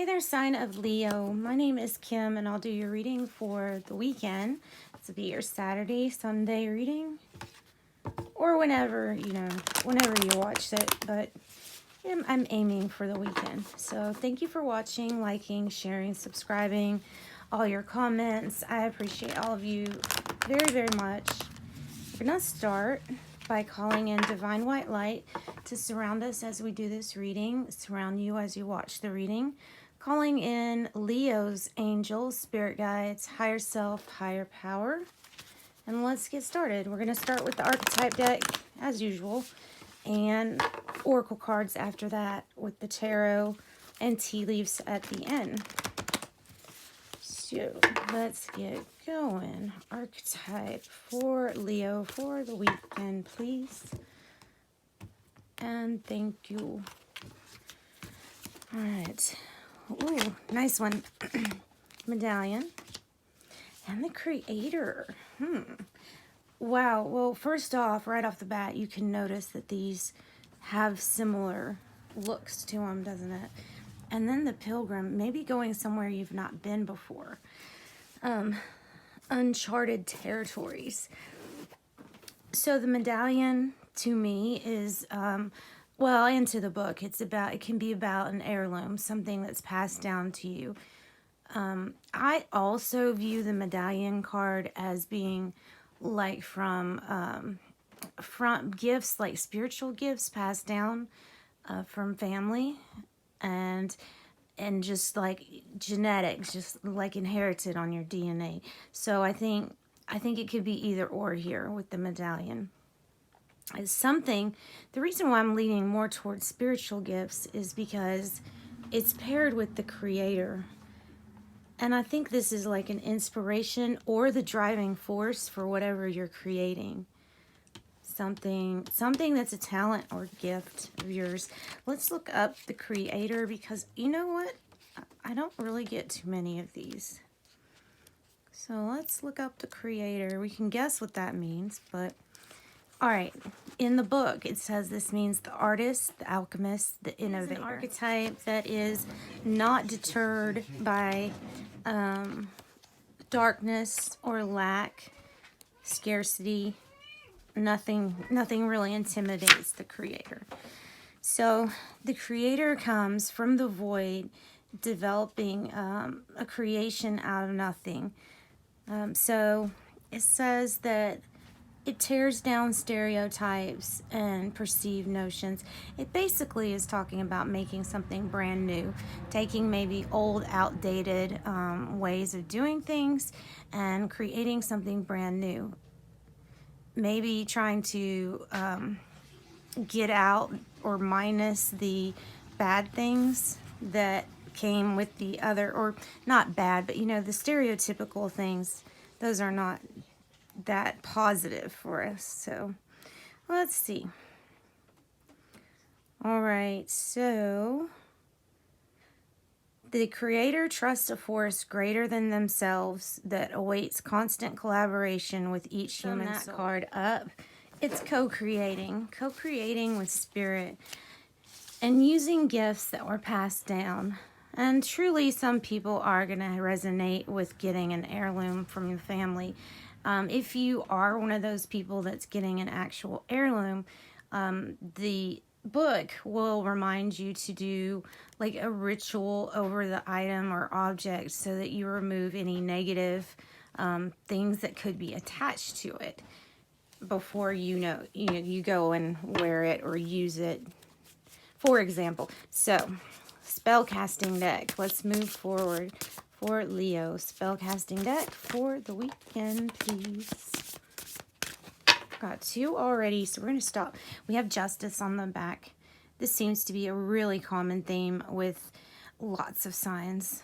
Hey there, sign of Leo. My name is Kim, and I'll do your reading for the weekend. This will be your Saturday, Sunday reading, or whenever you watch it. But I'm aiming for the weekend. So thank you for watching, liking, sharing, subscribing, all your comments. I appreciate all of you very, very much. We're gonna start by calling in divine white light to surround us as we do this reading, surround you as you watch the reading. Calling in Leo's angels, spirit guides, higher self, higher power. And let's get started. We're going to start with the archetype deck as usual and oracle cards after that with the tarot and tea leaves at the end. So let's get going. Archetype for Leo for the weekend, please. And thank you. All right. Ooh, nice one. Medallion. And the Creator. Wow. Well, first off, right off the bat, you can notice that these have similar looks to them, doesn't it? And then the Pilgrim, maybe going somewhere you've not been before. Uncharted territories. So the Medallion, to me, is... well, into the book, it can be about an heirloom, something that's passed down to you. I also view the Medallion card as being like from gifts, like spiritual gifts passed down from family, and just like genetics, just like inherited on your DNA. So I think it could be either or here with the Medallion. Is something, the reason why I'm leaning more towards spiritual gifts is because it's paired with the Creator. And I think this is like an inspiration or the driving force for whatever you're creating. Something that's a talent or gift of yours. Let's look up the Creator because you know what? I don't really get too many of these. So let's look up the Creator. We can guess what that means, but all right, in the book, it says this means the artist, the alchemist, the innovator. It's an archetype that is not deterred by darkness or lack, scarcity. Nothing really intimidates the Creator. So the Creator comes from the void, developing a creation out of nothing. So it says that it tears down stereotypes and perceived notions. It basically is talking about making something brand new, taking maybe old, outdated ways of doing things and creating something brand new. Maybe trying to get out or minus the bad things that came with the other, or not bad, but the stereotypical things, those are not that positive for us. So let's see. All right, so the Creator trusts a force greater than themselves that awaits constant collaboration with each human soul. Card up, it's co-creating with spirit and using gifts that were passed down. And truly, some people are going to resonate with getting an heirloom from your family. If you are one of those people that's getting an actual heirloom, the book will remind you to do like a ritual over the item or object so that you remove any negative things that could be attached to it before you go and wear it or use it, for example. So spell casting deck, let's move forward. For Leo, spellcasting deck for the weekend, please. Got two already, so we're going to stop. We have Justice on the back. This seems to be a really common theme with lots of signs.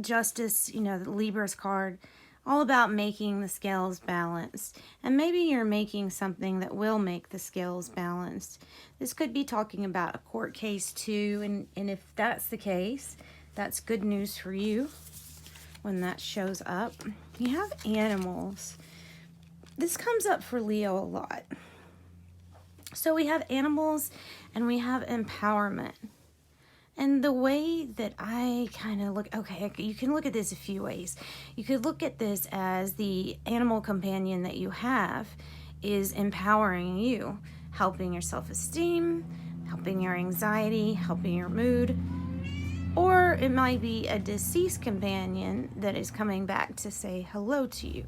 Justice, the Libra's card, all about making the scales balanced. And maybe you're making something that will make the scales balanced. This could be talking about a court case too, and if that's the case, that's good news for you when that shows up. You have animals. This comes up for Leo a lot. So we have animals and we have empowerment. And the way that I kind of look, okay, you can look at this a few ways. You could look at this as the animal companion that you have is empowering you, helping your self-esteem, helping your anxiety, helping your mood. Or it might be a deceased companion that is coming back to say hello to you.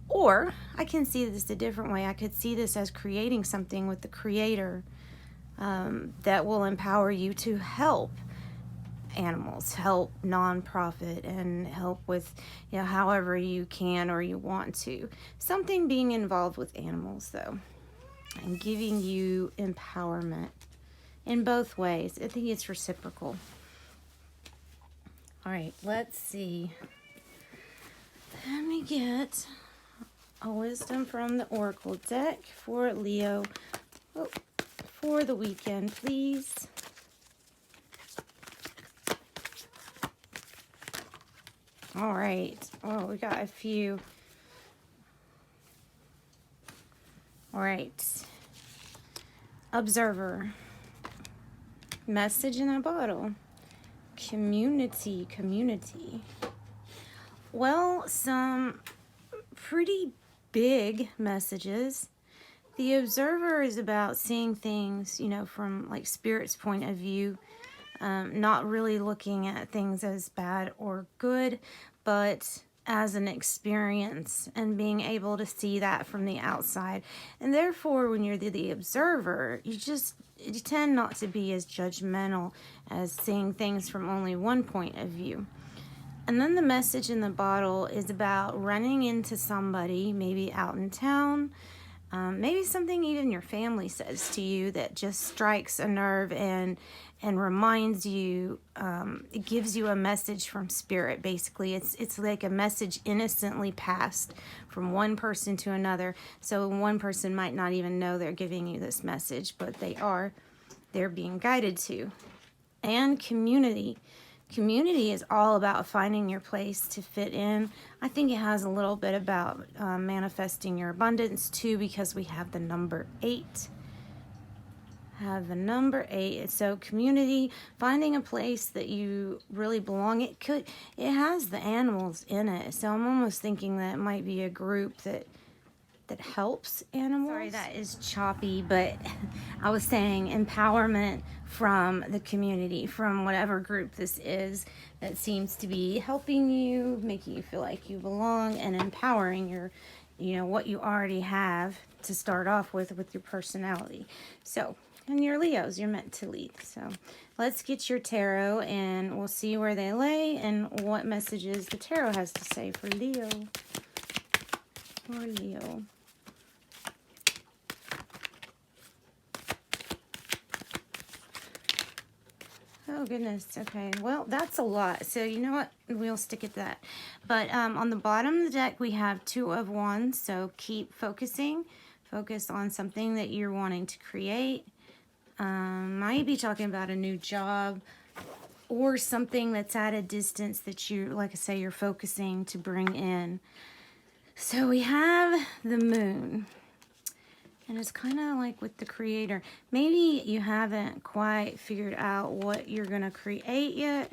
Or I can see this a different way. I could see this as creating something with the Creator that will empower you to help animals, help nonprofit, and help with, however you can or you want to. Something being involved with animals, though, and giving you empowerment in both ways. I think it's reciprocal. All right, let's see. Let me get a wisdom from the Oracle deck for Leo for the weekend, please. All right. Oh, we got a few. All right. Observer. Message in a bottle. Community. Well, some pretty big messages. The Observer is about seeing things, from like Spirit's point of view, not really looking at things as bad or good, but as an experience and being able to see that from the outside. And therefore, when you're the Observer, you tend not to be as judgmental as seeing things from only one point of view. And then the message in the bottle is about running into somebody, maybe out in town, maybe something even your family says to you that just strikes a nerve and reminds you, it gives you a message from Spirit. Basically, it's like a message innocently passed from one person to another. So one person might not even know they're giving you this message, but they're being guided to. And community. Community is all about finding your place to fit in. I think it has a little bit about manifesting your abundance too, because we have the number 8. So community, finding a place that you really belong. It has the animals in it. So I'm almost thinking that it might be a group that helps animals. Sorry, that is choppy, but I was saying empowerment from the community, from whatever group this is that seems to be helping you, making you feel like you belong, and empowering your, what you already have to start off with your personality. So, and you're Leos, you're meant to lead. So let's get your tarot and we'll see where they lay and what messages the tarot has to say for Leo. For Leo. Oh, goodness. Okay. Well, that's a lot. So, you know what? We'll stick at that. But on the bottom of the deck, we have 2 of Wands. So, keep focusing. Focus on something that you're wanting to create. Might be talking about a new job or something that's at a distance that you, like I say, you're focusing to bring in. So, we have the Moon. And it's kind of like with the Creator. Maybe you haven't quite figured out what you're going to create yet.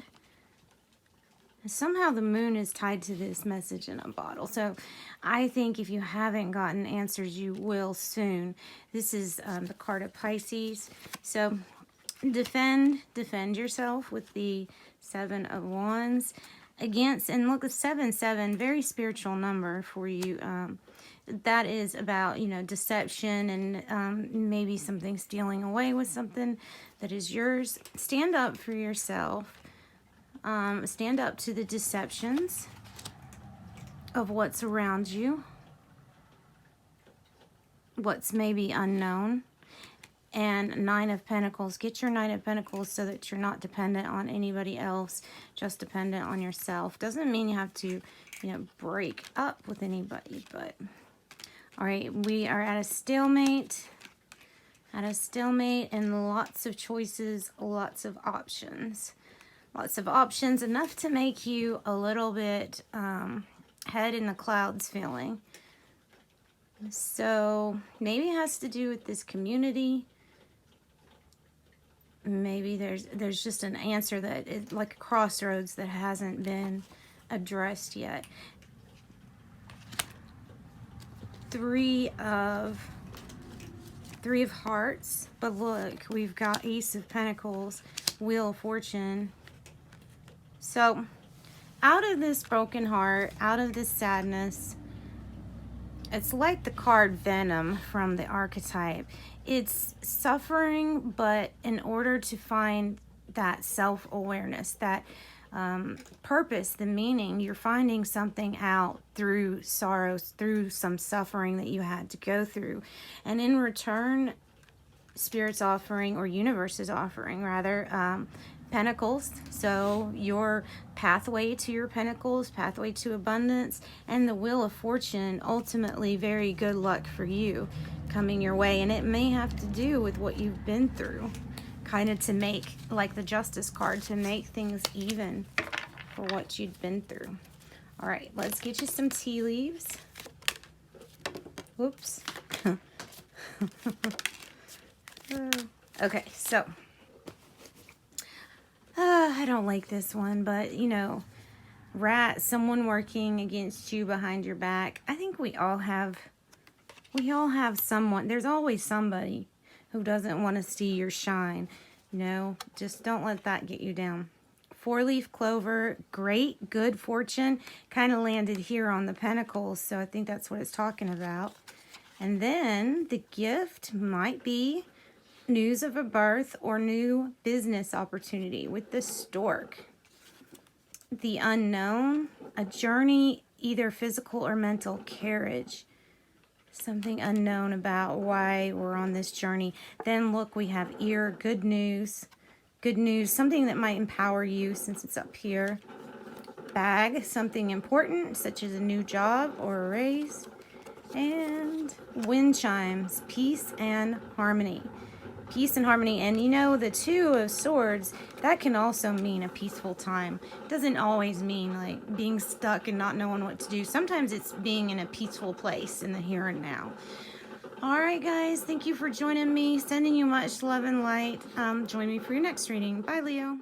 And somehow the Moon is tied to this message in a bottle. So I think if you haven't gotten answers, you will soon. This is the card of Pisces. So defend yourself with the 7 of Wands. Against, and look, 7-7, very spiritual number for you. That is about, deception and maybe something stealing away with something that is yours. Stand up for yourself. Stand up to the deceptions of what's around you, what's maybe unknown. And 9 of Pentacles. Get your 9 of Pentacles so that you're not dependent on anybody else, just dependent on yourself. Doesn't mean you have to, break up with anybody, but... All right, we are at a stalemate. And lots of choices, lots of options. Lots of options, enough to make you a little bit head in the clouds feeling. So maybe it has to do with this community. maybe there's just an answer that is like a crossroads that hasn't been addressed yet. Three of Hearts, but look, we've got Ace of Pentacles, Wheel of Fortune. So out of this broken heart, out of this sadness, it's like the card Venom from the archetype. It's suffering, but in order to find that self-awareness, that purpose, the meaning, you're finding something out through sorrows, through some suffering that you had to go through. And in return, Spirit's offering, or Universe is offering rather, Pentacles. So your pathway to your Pentacles, pathway to abundance, and the Wheel of Fortune, ultimately very good luck for you coming your way. And it may have to do with what you've been through, kind of to make, like the Justice card, to make things even for what you'd been through. All right, let's get you some tea leaves. Whoops. Okay, so I don't like this one, but you know, someone working against you behind your back. I think we all have someone. There's always somebody who doesn't want to see your shine. You know, just don't let that get you down. 4-leaf clover, great, good fortune, kind of landed here on the Pentacles, so I think that's what it's talking about. And then the gift might be news of a birth or new business opportunity with the Stork. The unknown, a journey, either physical or mental carriage. Something unknown about why we're on this journey. Then look, we have ear, good news, something that might empower you since it's up here. Bag, something important such as a new job or a raise. And wind chimes, peace and harmony. Peace and harmony. And you know, the Two of Swords, that can also mean a peaceful time. It doesn't always mean like being stuck and not knowing what to do. Sometimes it's being in a peaceful place in the here and now. All right, guys, thank you for joining me. Sending you much love and light. Join me for your next reading. Bye, Leo.